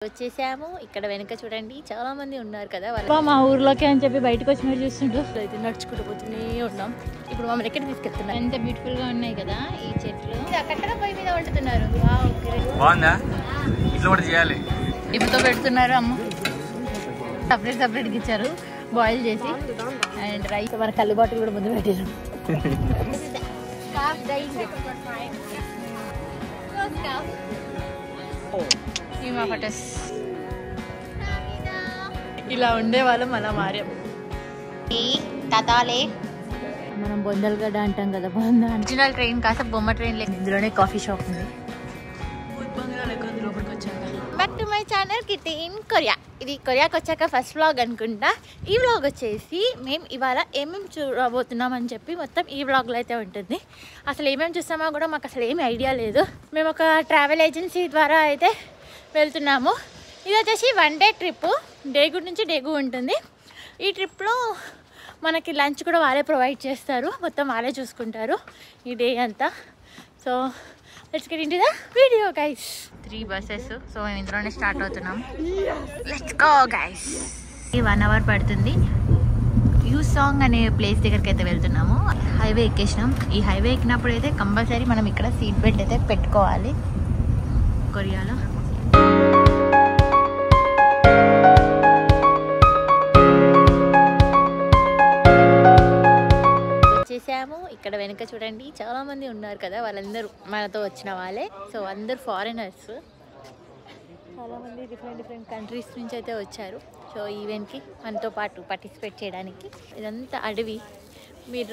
వచ్చేసాము. ఇక్కడ వెనక చూడండి చాలా మంది ఉన్నారు కదా, మా ఊర్లోకి అని చెప్పి బయటకు వచ్చి మీరు చూస్తుంటూ అయితే నడుచుకుంటూ పోతూనే ఉన్నాం. ఇప్పుడు మమ్మల్ని ఎక్కడ తీసుకెళ్తున్నారు? ఎంత బ్యూటిఫుల్ గా ఉన్నాయి కదా ఈ చెట్లు. కట్టెల పొయ్యి మీద వండుతున్నారు. బాగుందా? ఇట్లా కూడా చేయాలి. ఇప్పుతో పెడుతున్నారు. అమ్మ సపరేట్ సపరేట్గా ఇచ్చారు బాయిల్ చేసి. అండ్ రైస్ మన కళ్ళు బాటిల్ కూడా ముందు పెట్టారు. ఇలా ఉండే వాళ్ళం అలా మారాం. మనం బొందలగడ్డ అంటాం కదా, ఒరిజినల్ ట్రైన్ కాస్త బొమ్మ ట్రైన్ లేదు. ఇందులోనే కాఫీ షాప్ ఉంది. Back to my channel Keerthi in Korea. ఇది కొరియాకి వచ్చాక ఫస్ట్ వ్లాగ్ అనుకుంటా. ఈ వ్లాగ్ వచ్చేసి మేము ఇవాళ ఏమేమి చూడబోతున్నాం అని చెప్పి మొత్తం ఈ వ్లాగ్లో అయితే ఉంటుంది. అసలు ఏమేమి చూస్తామో కూడా మాకు అసలు ఏమి ఐడియా లేదు. మేము ఒక ట్రావెల్ ఏజెన్సీ ద్వారా అయితే వెళ్తున్నాము. ఇది వచ్చేసి 1 డే ట్రిప్. డేగు నుంచి డేగు ఉంటుంది. ఈ ట్రిప్లో మనకి లంచ్ కూడా వాళ్ళే ప్రొవైడ్ చేస్తారు. మొత్తం వాళ్ళే చూసుకుంటారు ఈ డే అంతా. So let's get into the video guys. 3 buses. So మేము ఇందులోనే స్టార్ట్ అవుతున్నాం. Let's go guys. 1 అవర్ పడుతుంది. యూసాంగ్ అనే ప్లేస్ దగ్గరికి అయితే వెళ్తున్నాము. హైవే ఎక్కేసినాం. ఈ హైవే ఎక్కినప్పుడు అయితే కంపల్సరీ మనం ఇక్కడ సీట్ బెల్ట్ అయితే పెట్టుకోవాలి కొరియాలో. వచ్చేసాము. ఇక్కడ వెనక చూడండి చాలా మంది ఉన్నారు కదా, వాళ్ళందరూ మనతో వచ్చిన వాళ్ళే. సో అందరు ఫారినర్స్. చాలామంది డిఫరెంట్ కంట్రీస్ నుంచి అయితే వచ్చారు. సో ఈవెంట్కి మనతో పాటు పార్టిసిపేట్ చేయడానికి. ఇదంతా అడవి. మీరు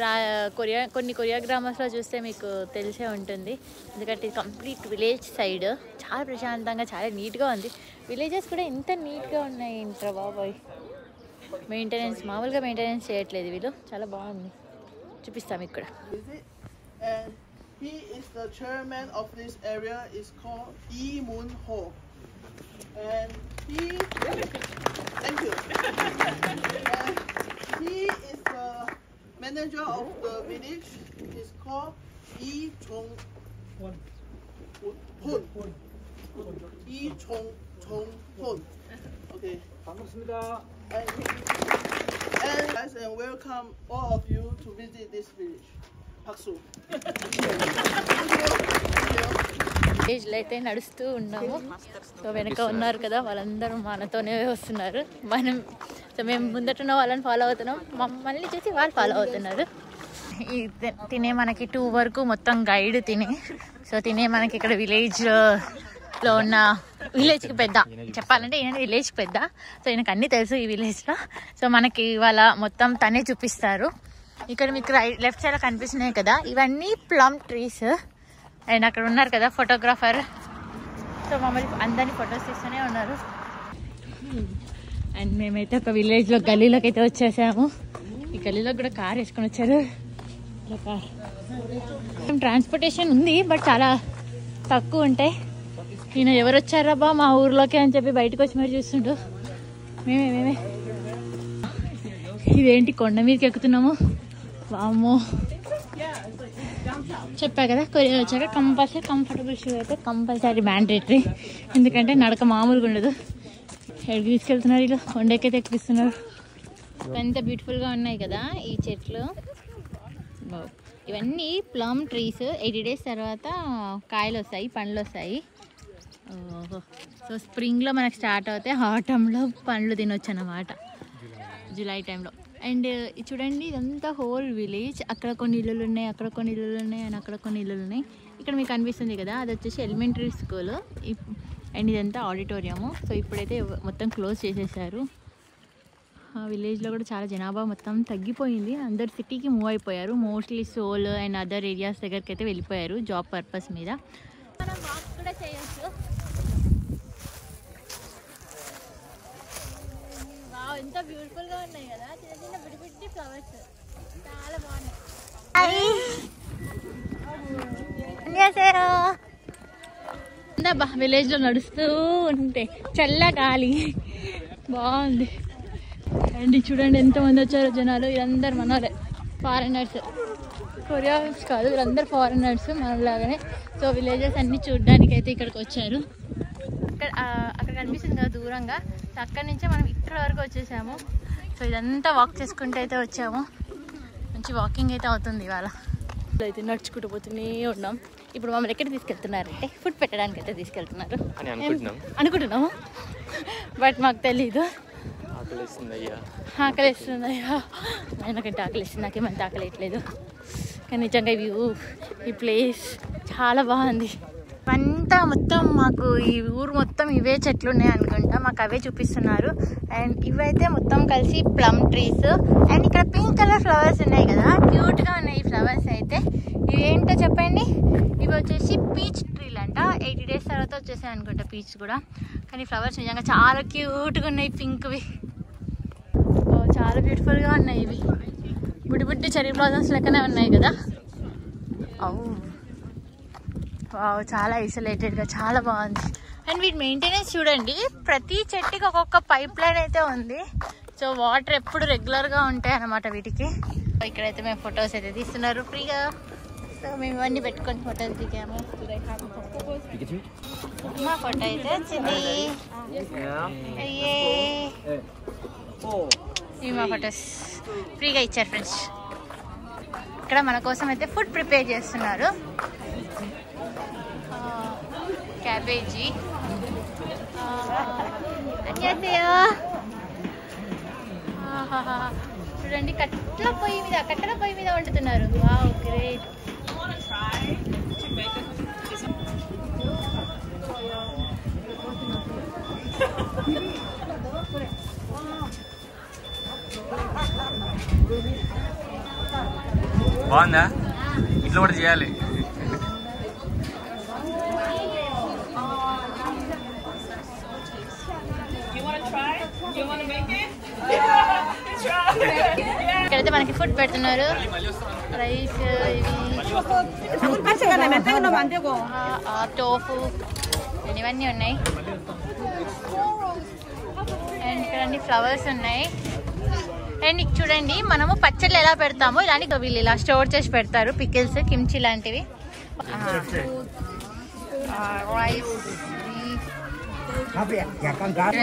కొన్ని కొరియా గ్రామర్స్లో చూస్తే మీకు తెలిసే ఉంటుంది. ఎందుకంటే కంప్లీట్ విలేజ్ సైడ్ చాలా ప్రశాంతంగా చాలా నీట్గా ఉంది. విలేజెస్ కూడా ఎంత నీట్గా ఉన్నాయి ఇంట్రా బాబాయ్. మెయింటెనెన్స్ మామూలుగా మెయింటెనెన్స్ చేయట్లేదు వీళ్ళు. చాలా బాగుంది. చూపిస్తాం ఇక్కడ. He is the chairman of this area. Is called Lee Moon Ho, and thank you. He is the manager of the village. Is called Lee Chong Hun. Lee Chong Hun. Okay. And guys, and welcome all of you to visit this village. Paksu. విలేజ్లో అయితే నడుస్తూ ఉన్నాము. So వెనక ఉన్నారు కదా, వాళ్ళందరూ మనతోనే వస్తున్నారు. మేము ముందట వాళ్ళని ఫాలో అవుతున్నాం. మమ్మల్ని చూసి వాళ్ళు ఫాలో అవుతున్నారు. తినే మనకి 2 వరకు మొత్తం గైడ్ తినే. సో తినే మనకి ఇక్కడ విలేజ్లో ఉన్న విలేజ్కి పెద్ద చెప్పాలంటే ఈయన విలేజ్కి పెద్ద. సో ఈయనకు అన్నీ తెలుసు ఈ విలేజ్లో. సో మనకి ఇవాళ మొత్తం తనే చూపిస్తారు. ఇక్కడ మీకు లెఫ్ట్ సైడ్లో కనిపిస్తున్నాయి కదా, ఇవన్నీ ప్లమ్ ట్రీస్. అండ్ అక్కడ ఉన్నారు కదా ఫోటోగ్రాఫర్. సో మమ్మల్ని అందరినీ ఫొటోస్ తీస్తూనే ఉన్నారు. అండ్ మేమైతే ఒక విలేజ్లో గల్లీలోకి అయితే వచ్చేసాము. ఈ గల్లీలో కూడా కార్ వేసుకొని వచ్చారు. కార్ ట్రాన్స్పోర్టేషన్ ఉంది, బట్ చాలా తక్కువ ఉంటాయి. ఈయన ఎవరు వచ్చారాబా మా ఊర్లోకి అని చెప్పి బయటకు వచ్చి మరి చూస్తుంటూ మేమే ఇదేంటి కొండ మీదకి ఎక్కుతున్నాము. వామ్మో, చెప్పా కదా కొరియా వచ్చాక కంపల్సరీ కంఫర్టబుల్ షూ అయితే కంపల్సరీ మ్యాండేటరీ. ఎందుకంటే నడక మామూలుగా ఉండదు. ఎక్కడికి తీసుకెళ్తున్నారు ఇలా, కొండకైతే ఎక్కిస్తున్నారు. ఎంత బ్యూటిఫుల్గా ఉన్నాయి కదా ఈ చెట్లు. ఇవన్నీ ప్లమ్ ట్రీస్. 80 days తర్వాత కాయలు వస్తాయి, పండ్లు వస్తాయి. ఓహో. సో స్ప్రింగ్లో మనకు స్టార్ట్ అవుతాయి, ఆటంలో పండ్లు తినొచ్చు అన్నమాట, జూలై టైంలో. అండ్ చూడండి ఇదంతా హోల్ విలేజ్. అక్కడ కొన్ని ఇల్లులు ఉన్నాయి, అక్కడ కొన్ని ఇల్లులు ఉన్నాయి, అండ్ అక్కడ కొన్ని ఇల్లులు ఉన్నాయి. ఇక్కడ మీకు కనిపిస్తుంది కదా, అది వచ్చేసి ఎలిమెంటరీ స్కూల్. అండ్ ఇదంతా ఆడిటోరియము. సో ఇప్పుడైతే మొత్తం క్లోజ్ చేసేసారు. ఆ విలేజ్లో కూడా చాలా జనాభా మొత్తం తగ్గిపోయింది. అందరు సిటీకి మూవ్ అయిపోయారు. Mostly Seoul and other areas దగ్గరికి అయితే వెళ్ళిపోయారు జాబ్ పర్పస్ మీద. మనం వాక్ కూడా చేయొచ్చు. ఎంత బ్యూటిఫుల్ గా ఉన్నాయి కదా, చిన్న చిన్న బిడి ఫ్లవర్స్ చాలా బాగున్నాయి. విలేజ్ లో నడుస్తూ ఉంటే చల్ల గాలి బాగుంది. అండ్ చూడండి ఎంతమంది వచ్చారో జనాలు. వీళ్ళందరూ మనోలే, ఫారినర్స్. కొరియాన్స్ కాదు, వీళ్ళందరూ ఫారినర్స్ మనలాగానే. సో విలేజెస్ అన్ని చూడడానికి అయితే ఇక్కడికి వచ్చారు. అక్కడ కనిపిస్తుంది కదా దూరంగా. సో అక్కడి నుంచే మనం ఇక్కడ వరకు వచ్చేసాము. సో ఇదంతా వాక్ చేసుకుంటూ అయితే వచ్చాము. మంచి వాకింగ్ అయితే అవుతుంది ఇవాళ. అయితే నడుచుకుంటూ పోతూనే ఉన్నాం. ఇప్పుడు మమ్మల్ని ఎక్కడ తీసుకెళ్తున్నారంటే ఫుడ్ పెట్టడానికి అయితే తీసుకెళ్తున్నారు అనుకుంటున్నాము. బట్ మాకు తెలీదు. ఆకలిస్తుందయ్యా. నాకంటే ఆకలిస్తుంది, నాకేమంత ఆకలియట్లేదు. కానీ నిజంగా ఈ ప్లేస్ చాలా బాగుంది. అంతా మొత్తం మాకు ఈ ఊరు మొత్తం ఇవే చెట్లు ఉన్నాయి అనుకుంటా. మాకు అవే చూపిస్తున్నారు. అండ్ ఇవైతే మొత్తం కలిసి ప్లమ్ ట్రీస్. అండ్ ఇక్కడ పింక్ కలర్ ఫ్లవర్స్ ఉన్నాయి కదా, క్యూట్గా ఉన్నాయి ఈ ఫ్లవర్స్ అయితే. ఇవి ఏంటో చెప్పండి. ఇవి వచ్చేసి పీచ్ ట్రీలు అంట. 80 days తర్వాత వచ్చేసాయి అనుకుంటా పీచ్ కూడా. కానీ ఫ్లవర్స్ నిజంగా చాలా క్యూట్గా ఉన్నాయి, పింక్వి. చాలా బ్యూటిఫుల్గా ఉన్నాయి. ఇవి బుడ్డి బుడ్డి చెరీ బ్లాజమ్స్ లెక్కనే ఉన్నాయి కదా. చాలా ఐసోలేటెడ్గా చాలా బాగుంది. అండ్ వీటి మెయింటెనెన్స్ చూడండి. ప్రతి చెట్టుకి ఒక్కొక్క పైప్ లైన్ అయితే ఉంది. సో వాటర్ ఎప్పుడు రెగ్యులర్గా ఉంటాయి అన్నమాట వీటికి. ఇక్కడైతే మేము ఫొటోస్ అయితే తీస్తున్నారు ఫ్రీగా. సో మేము ఇవన్నీ పెట్టుకొని ఫోటోలు దిగాము. మా ఫోటో అయితే వచ్చింది. ఇవి మా ఫొటోస్ ఫ్రీగా ఇచ్చారు ఫ్రెండ్స్. ఇక్కడ మన కోసం అయితే ఫుడ్ ప్రిపేర్ చేస్తున్నారు. క్యాబేజీ చూడండి. కట్టెల పొయ్యి మీద వండుతున్నారు. Wow great. బాగుందా? ఇట్లా కూడా చేయాలి. ఇక్కడైతే మనకి ఫుడ్ పెడుతున్నారు. రైస్, టోఫు ఇవన్నీ ఉన్నాయి. అండ్ ఇక్కడ అన్ని ఫ్లవర్స్ ఉన్నాయి. అండ్ ఇక్కడ చూడండి, మనము పచ్చళ్ళు ఎలా పెడతామో ఇలాంటి వీళ్ళు ఇలా స్టోర్ చేసి పెడతారు. పికిల్స్, కిమ్చి లాంటివి. రైస్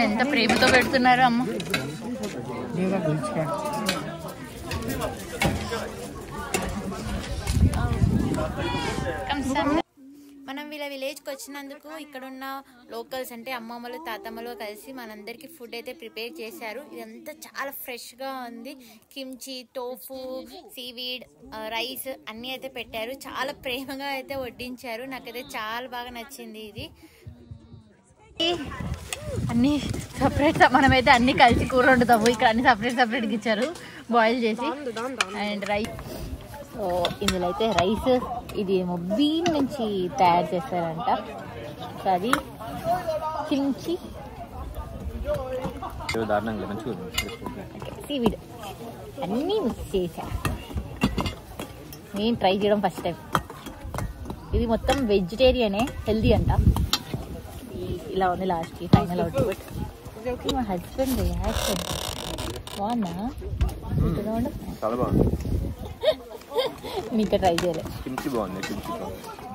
ఎంత ప్రేమతో పెడుతున్నారు అమ్మ. మనం వీళ్ళ విలేజ్కి వచ్చినందుకు ఇక్కడున్న లోకల్స్ అంటే అమ్మమ్మలు, తాతమ్మలు కలిసి మనందరికీ ఫుడ్ అయితే ప్రిపేర్ చేశారు. ఇదంతా చాలా ఫ్రెష్గా ఉంది. కిమ్చి, టోఫు, సీవీడ్, రైస్ అన్నీ అయితే పెట్టారు. చాలా ప్రేమగా అయితే వడ్డించారు. నాకైతే చాలా బాగా నచ్చింది ఇది. అన్నీ సపరేట్, మనమైతే అన్నీ కలిసి కూర వండుతాము. ఇక్కడ అన్ని సపరేట్గా ఇచ్చారు బాయిల్ చేసి. అండ్ రైస్, సో ఇందులో అయితే రైస్ ఇది ఏమో బీన్ నుంచి తయారు చేస్తారంట. సో అది కిమ్చి, సీవీడ్ అన్నీ మిక్స్ చేశా. నేను ట్రై చేయడం ఫస్ట్ టైం. ఇది మొత్తం వెజిటేరియనే, హెల్దీ అంట. ఇలా ఉంది లాస్ట్కి ఫైనల్ అవుట్పుట్. మా హస్బెండ్ రియాక్షన్ బాగుందా? చాలా బాగుంది. ఇంకా ట్రై చేయలేదు. కిమ్చి బాగుంది.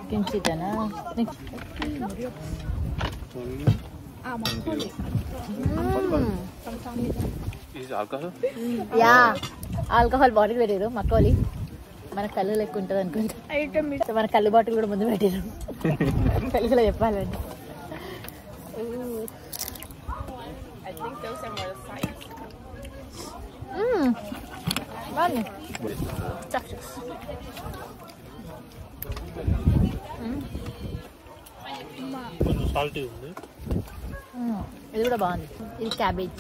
కిమ్చితోనా? యా, ఆల్కహాల్ బాటిల్ పెట్టారు మక్కోలి. మన కళ్ళు లెక్క ఉంటుంది అనుకుంటా. మన కళ్ళు బాటిల్ కూడా ముందు పెట్టారు. తెలుగులో చెప్పాలండి. బాగుంది. ఇది కూడా బాగుంది. ఇది క్యాబేజ్.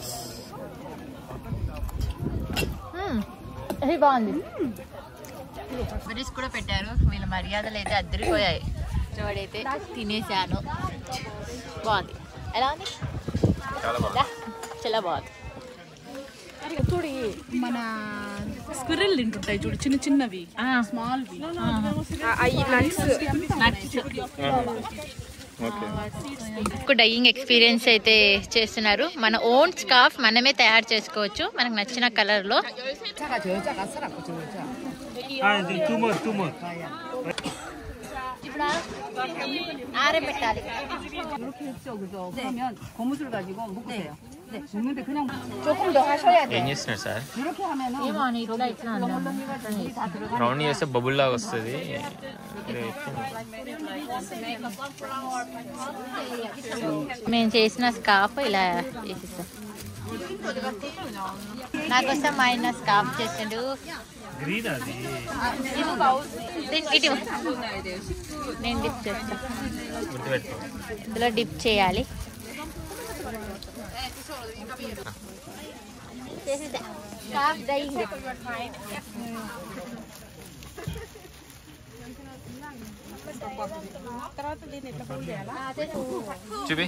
ఇది బాగుంది. వెరీస్ కూడా పెట్టారు. వీళ్ళ మర్యాదలు అయితే అద్దరిపోయాయి. వాడైతే తినేసాను. బాగుంది. ఎలా ఉంది? చాలా బాగుంది. చూడు, మన స్క్విరెల్ తింటుంటాయి చూడు, చిన్న చిన్నవి, స్మాల్ డైయింగ్ ఎక్స్పీరియన్స్ అయితే చేస్తున్నారు. మన ఓన్ స్కార్ఫ్ మనమే తయారు చేసుకోవచ్చు మనకు నచ్చిన కలర్ లో. ఇప్పుడు ఆరబెట్టాలి. 이렇게 했죠, 그죠? 그러면 고무줄 가지고 묶으세요. 네, 묶는데 그냥 조금 더 하셔야 돼. ఏం చేస్తున్నారు సార్? 이렇게 하면은 ఏమో అని ఇట్లా ఇట్లా అన్నాను. 다 들어가. రౌండ్ చేస్తే బబుల్ లాగా వస్తుంది. మేము చేసిన స్కార్ఫ్ ఇలా చేసిస్తాం. నాకోసం మా ఆయన స్కార్ఫ్ చేసిండు. ఇటు నేను డిప్ చేస్తాను. ఇందులో డిప్ చేయాలి. Scarf dyeing. చూపి.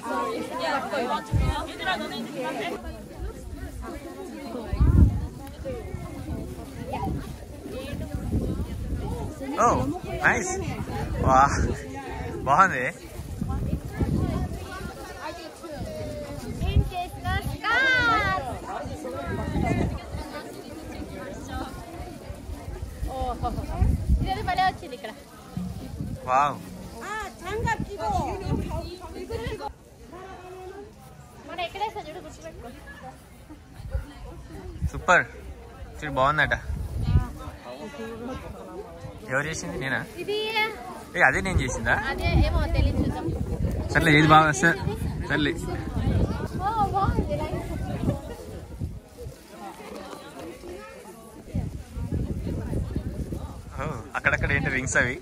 Oh nice. వా బాగుంది. ఇది భలే వచ్చింది ఇక్కడ. వావ్. మనం ఎక్కడేస్తా చూడు, గుర్తుపెట్టుకో. సూపర్. చూడు బాగుందట. ఎవరు చేసింది? నేనా? ఇది అదే నేను చేసిందా? అదే ఏమో తెలియదు, చూద్దాం. సర్లే ఏది బాగా వస్తా. సర్లే అక్కడక్కడ ఏంటి రింగ్స్ అవి?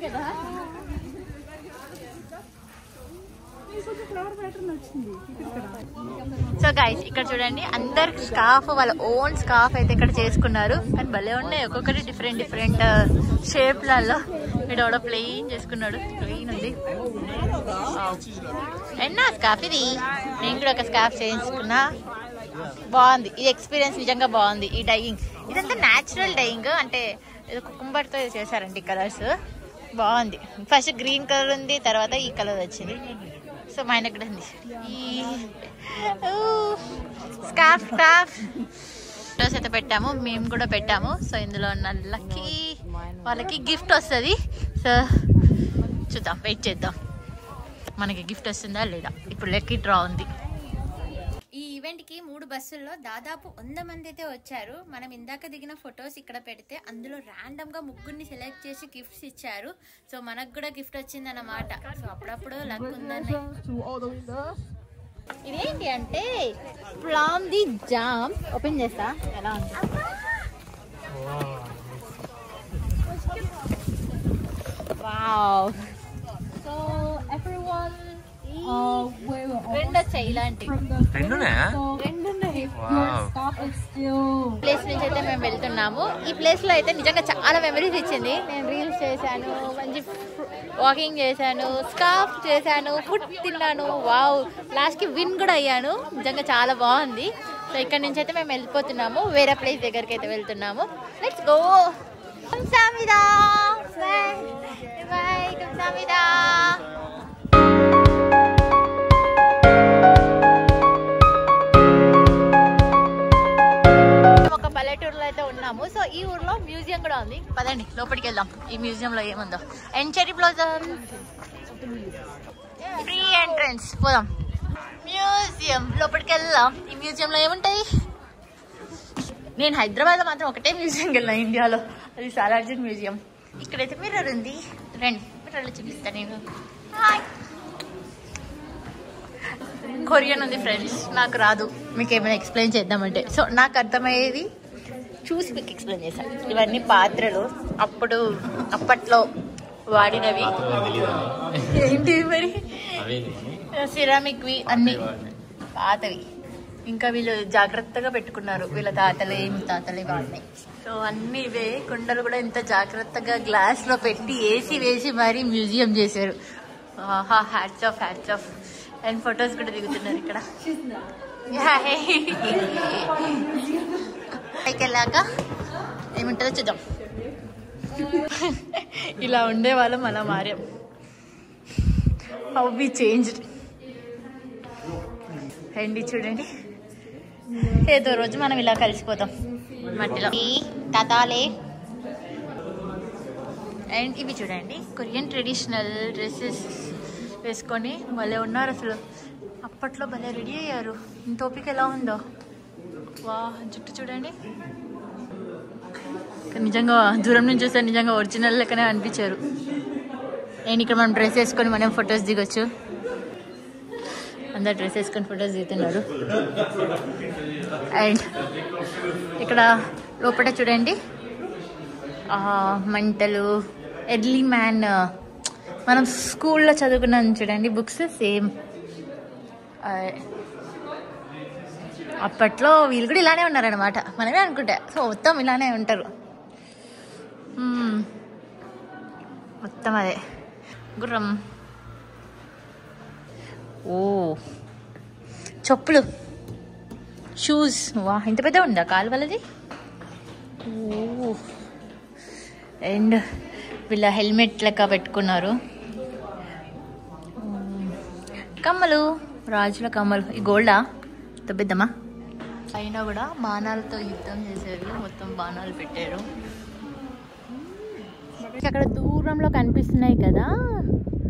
కదా సో గైస్ ఇక్కడ చూడండి, అందరు స్కార్ఫ్ వాళ్ళ ఓన్ స్కార్ఫ్ అయితే ఇక్కడ చేసుకున్నారు. కానీ భలే ఉన్నాయి, ఒక్కొక్కటి డిఫరెంట్ డిఫరెంట్ షేప్లలో. ఇక్కడ ప్లెయిన్ చేసుకున్నాడు, ప్లెయిన్ ఉంది. ఎన్నా స్కార్ఫ్ ఇది? నేను కూడా ఒక స్కార్ఫ్ చేయించుకున్నా. బాగుంది ఈ ఎక్స్పీరియన్స్, నిజంగా బాగుంది. ఈ డైయింగ్ ఇదంతా న్యాచురల్ డైయింగ్, అంటే ఏదో కుకుంబర్తో చేశారండి కలర్స్. బాగుంది. ఫస్ట్ గ్రీన్ కలర్ ఉంది, తర్వాత ఈ కలర్ వచ్చింది. సో మా ఆయన కూడా ఉంది ఈ స్కార్ఫ్. ఫొటోస్ అయితే పెట్టాము, మేము కూడా పెట్టాము. సో ఇందులో ఉన్న లక్కీ వాళ్ళకి గిఫ్ట్ వస్తుంది. సో చూద్దాం, వెయిట్ చేద్దాం మనకి గిఫ్ట్ వస్తుందా లేదా. ఇప్పుడు లక్కీ డ్రా ఉంది. ఈ ఈవెంట్కి 3 బస్సుల్లో దాదాపు 100 మంది అయితే వచ్చారు. మనం ఇందాక దిగిన ఫొటోస్ ఇక్కడ పెడితే అందులో ర్యాండమ్గా 3 సెలెక్ట్ చేసి గిఫ్ట్స్ ఇచ్చారు. సో మనకు కూడా గిఫ్ట్ వచ్చిందన్నమాట. సో అప్పుడప్పుడు లక్ ఉందని. ఇదేంటి అంటే ప్లామ్ ది జామ్. ఓపెన్ చేస్తా, ఎలా ఉంది? వావ్. సో ఎవ్రీవన్ రెండు వచ్చాయి ఇలాంటి. ప్లేస్ నుంచి అయితే మేము వెళ్తున్నాము. ఈ ప్లేస్ లో అయితే నిజంగా చాలా మెమరీస్ ఇచ్చింది. నేను రీల్స్ చేశాను, మంచి వాకింగ్ చేశాను, స్కార్ఫ్ చేశాను, ఫుడ్ తిన్నాను. వావ్, లాస్ట్ కి విన్ కూడా అయ్యాను. నిజంగా చాలా బాగుంది. సో ఇక్కడ నుంచి అయితే మేము వెళ్ళిపోతున్నాము, వేరే ప్లేస్ దగ్గరికి అయితే వెళ్తున్నాము. Let's go. 감사합니다. బాయ్. 감사합니다. ఒక పల్లెటూరులో అయితే ఉన్నాము. సో ఈ ఊర్లో మ్యూజియం కూడా ఉంది. పదండి లోపలికి వెళ్దాం. ఈ మ్యూజియం లో ఏముందో. And cherry blossom free entrance. పోదాం మ్యూజియం లోపలికి వెళ్దాం. ఈ మ్యూజియం లో ఏముంటాయి? నేను హైదరాబాద్ లో మాత్రం ఒకటే మ్యూజియంకి వెళ్ళాను ఇండియాలో, అది సాలార్జంగ్ మ్యూజియం. ఇక్కడైతే మిర్రర్ ఉంది, రండి మిర్రర్లో చూపిస్తాను నేను. కొరియన్ ఉంది ఫ్రెండ్స్, నాకు రాదు. మీకు ఏమైనా ఎక్స్ప్లెయిన్ చేద్దామంటే, సో నాకు అర్థమయ్యేది చూసి మీకు ఎక్స్ప్లెయిన్ చేశాను. ఇవన్నీ పాత్రలు, అప్పట్లో వాడినవి. ఏంటి మరి? సిరామిక్వి అన్ని పాతవి. ఇంకా వీళ్ళు జాగ్రత్తగా పెట్టుకున్నారు, వీళ్ళ తాతలే వాడినాయి. సో అన్ని ఇవే. కుండలు కూడా ఎంత జాగ్రత్తగా గ్లాస్ లో పెట్టి వేసి మరీ మ్యూజియం చేశారు. Hats off. అండ్ ఫొటోస్ కూడా దిగుతున్నారు ఇక్కడ. పైకి వెళ్ళాక ఏముంటుందో చూద్దాం. ఇలా ఉండేవాళ్ళం అలా మారాం. How we changed. రండి చూడండి, ఏదో రోజు మనం ఇలా కలిసిపోతాం మట్టిలో. తాతాలే. అండ్ ఇవి చూడండి, కొరియన్ ట్రెడిషనల్ డ్రెస్సెస్ వేసుకొని భలే ఉన్నారు అసలు. అప్పట్లో భలే రెడీ అయ్యారు. ఇంత ఓపిక ఎలా ఉందో. వా, జుట్టు చూడండి. నిజంగా దూరం నుంచి చూస్తే నిజంగా ఒరిజినల్ లెక్కనే అనిపించారు. నేను ఇక్కడ మనం డ్రెస్ వేసుకొని మనం ఫొటోస్ దిగొచ్చు. అందరు డ్రెస్ వేసుకొని ఫొటోస్ దిగుతున్నారు. అండ్ ఇక్కడ లోపల చూడండి మంటలు. ఎర్లీ మ్యాన్ మనం స్కూల్లో చదువుకున్నాం చూడండి బుక్స్, సేమ్ అప్పట్లో వీళ్ళు కూడా ఇలానే ఉన్నారనమాట. మనమే అనుకుంటా. సో మొత్తం ఇలానే ఉంటారు. మొత్తం అదే గుర్రం. ఓ చెప్పులు, షూస్. వా, ఇంత పెద్ద ఉందా కాలు వాళ్ళది. ఓ, అండ్ వీళ్ళ హెల్మెట్ లెక్క పెట్టుకున్నారు. కమ్మలు, రాజుల కమ్మలు. ఈ గోల్డా తబ్బిద్దామా. అయినా కూడా బాణాలతో యుద్ధం చేశారు. మొత్తం బాణాలు పెట్టారు. అక్కడ దూరంలో కనిపిస్తున్నాయి కదా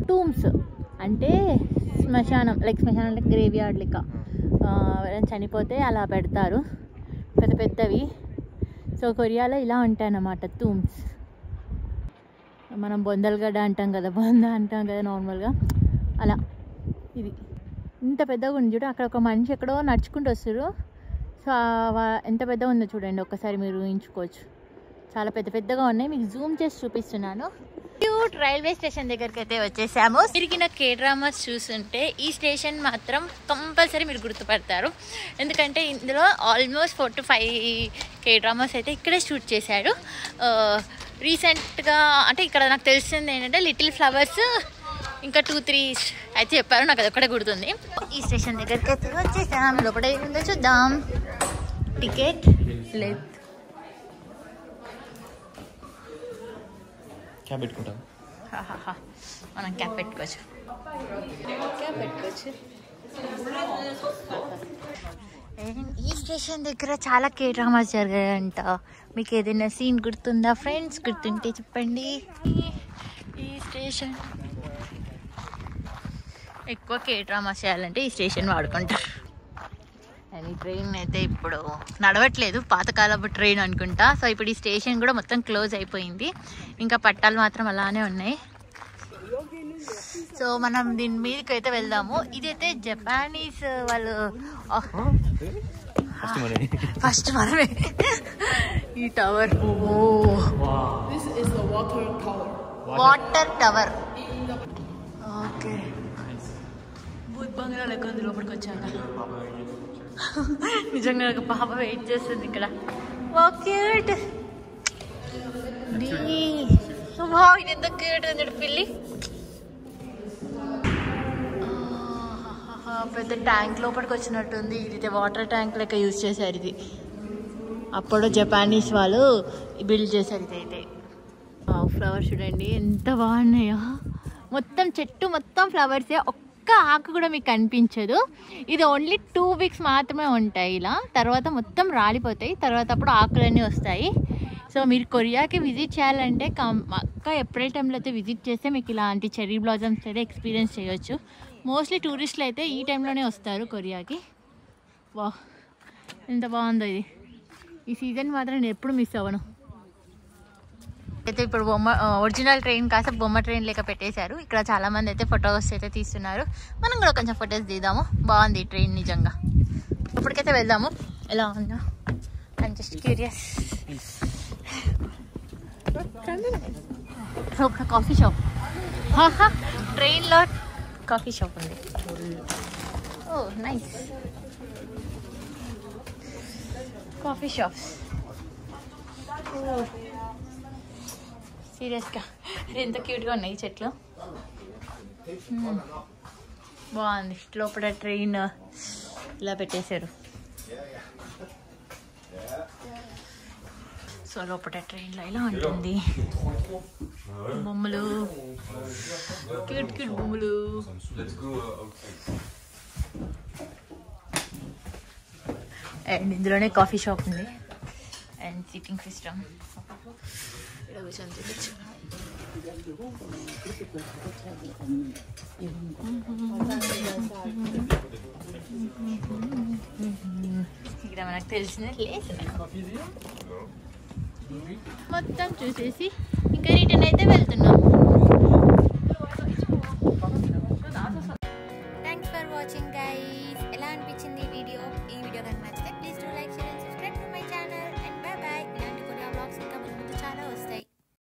టూమ్స్, అంటే శ్మశానం. లైక్ శ్మశానం లైక్ గ్రేవ్ యార్డ్ లెక్క. చనిపోతే అలా పెడతారు, పెద్ద పెద్దవి. సో కొరియాలో ఇలా ఉంటాయి అన్నమాట టూమ్స్. మనం బొందలగడ్డ అంటాం కదా, బొంద అంటాం కదా నార్మల్గా, అలా ఇది ఇంత పెద్దగా ఉంది చూడు. అక్కడ ఒక మనిషి ఎక్కడో నడుచుకుంటూ వస్తారు. సో ఎంత పెద్దగా ఉందో చూడండి, ఒక్కసారి మీరు ఊహించుకోవచ్చు. చాలా పెద్ద పెద్దగా ఉన్నాయి. మీకు జూమ్ చేసి చూపిస్తున్నాను. క్యూట్ రైల్వే స్టేషన్ దగ్గరికి అయితే వచ్చేసాము. తిరిగిన కే డ్రామాస్ చూస్తుంటే ఈ స్టేషన్ మాత్రం కంపల్సరీ మీరు గుర్తుపడతారు. ఎందుకంటే ఇందులో ఆల్మోస్ట్ 4 to 5 కే డ్రామాస్ అయితే ఇక్కడే షూట్ చేశారు. రీసెంట్గా అంటే ఇక్కడ నాకు తెలిసింది ఏంటంటే లిటిల్ ఫ్లవర్స్, ఇంకా 2-3 అయితే చెప్పారు. నాకు అది ఒక్కడే గుర్తుంది. ఈ స్టేషన్ దగ్గరికి అయితే వచ్చేసాం. లోపల ఏముందో చూద్దాం. టికెట్ లేదు, క్యాబ్ పెట్టుకుంటాం. మనం క్యాబ్ పెట్టుకోవచ్చు. ఈ స్టేషన్ దగ్గర చాలా కే డ్రామాస్ జరిగాయంట. మీకు ఏదైనా సీన్ గుర్తుందా ఫ్రెండ్స్? గుర్తుంటే చెప్పండి. ఈ స్టేషన్ ఎక్కువ కే డ్రామాస్ చేయాలంటే ఈ స్టేషన్ వాడుకుంటారు. అండ్ ఈ ట్రైన్ అయితే ఇప్పుడు నడవట్లేదు, పాతకాలపు ట్రైన్ అనుకుంటా. సో ఇప్పుడు ఈ స్టేషన్ కూడా మొత్తం క్లోజ్ అయిపోయింది. ఇంకా పట్టాలు మాత్రం అలానే ఉన్నాయి. సో మనం దీని మీదకి అయితే వెళ్దాము. ఇదైతే జపానీస్ వాళ్ళు ఫస్ట్ మనమే. ఈ టవర్, వాటర్ టవర్. ఓకే, భూత్ బంగ్లా లెక్క ఉంది లోపలికి వచ్చాక. నిజంగా ఒక పాప వెయిట్ చేస్తుంది ఇక్కడ. క్యూట్. ఇది ఎంత క్యూట్ ఉంది పిల్లి. పెద్ద ట్యాంక్ లోపలికి వచ్చినట్టుంది. ఇది వాటర్ ట్యాంక్ లెక్క యూజ్ చేశారు. ఇది అప్పుడు జపానీస్ వాళ్ళు బిల్డ్ చేశారు. ఇది అయితే ఫ్లవర్స్ చూడండి ఎంత బాగున్నాయో. మొత్తం చెట్టు మొత్తం ఫ్లవర్సే, ఒక్క ఆకు కూడా మీకు కనిపించదు. ఇది ఓన్లీ 2 weeks మాత్రమే ఉంటాయి ఇలా. తర్వాత మొత్తం రాలిపోతాయి. తర్వాత అప్పుడు ఆకులన్నీ వస్తాయి. సో మీరు కొరియాకి విజిట్ చేయాలంటే ఏప్రిల్ టైంలో అయితే విజిట్ చేస్తే మీకు ఇలాంటి చెర్రీ బ్లాజమ్స్ అయితే ఎక్స్పీరియన్స్ చేయొచ్చు. మోస్ట్లీ టూరిస్టులు అయితే ఈ టైంలోనే వస్తారు కొరియాకి. వా, ఎంత బాగుందో ఇది. ఈ సీజన్ మాత్రం నేను ఎప్పుడు మిస్ అవ్వను. అయితే ఇప్పుడు ఒరిజినల్ ట్రైన్ కాస్త బొమ్మ ట్రైన్ లెక్క పెట్టేశారు. ఇక్కడ చాలామంది అయితే ఫొటోస్ అయితే తీస్తున్నారు. మనం కూడా కొంచెం ఫొటోస్ తీద్దాము. బాగుంది ఈ ట్రైన్ నిజంగా. ఇప్పటికైతే వెళ్దాము. ఎలా ఉందా? I'm just curious. ఒక కాఫీ షాప్, ట్రైన్లో కాఫీ షాప్ ఉంది. ఓ నైస్ కాఫీ షాప్స్. సీరియస్గా ఎంత క్యూట్గా ఉన్నాయి చెట్లు. బాగుంది. లోపల ట్రైన్ ఇలా పెట్టేశారు. సో లోపల ట్రైన్లో ఇలా ఉంటుంది. బొమ్మలు, క్యూట్ క్యూట్ బొమ్మలు. అండ్ ఇందులోనే కాఫీ షాప్ ఉంది అండ్ సిట్టింగ్ సిస్టమ్. ఇక్కడ కూర్చొని తినచ్చు. ఇక్కడ మనకు తెలిసిన ప్లేస్ మొత్తం చూసేసి ఇంకా రిటర్న్ అయితే వెళ్తున్నాం. Thanks for watching guys. ఎలా అనిపించింది ఈ వీడియో? ఈ వీడియో కనుక నచ్చితే please do like, share and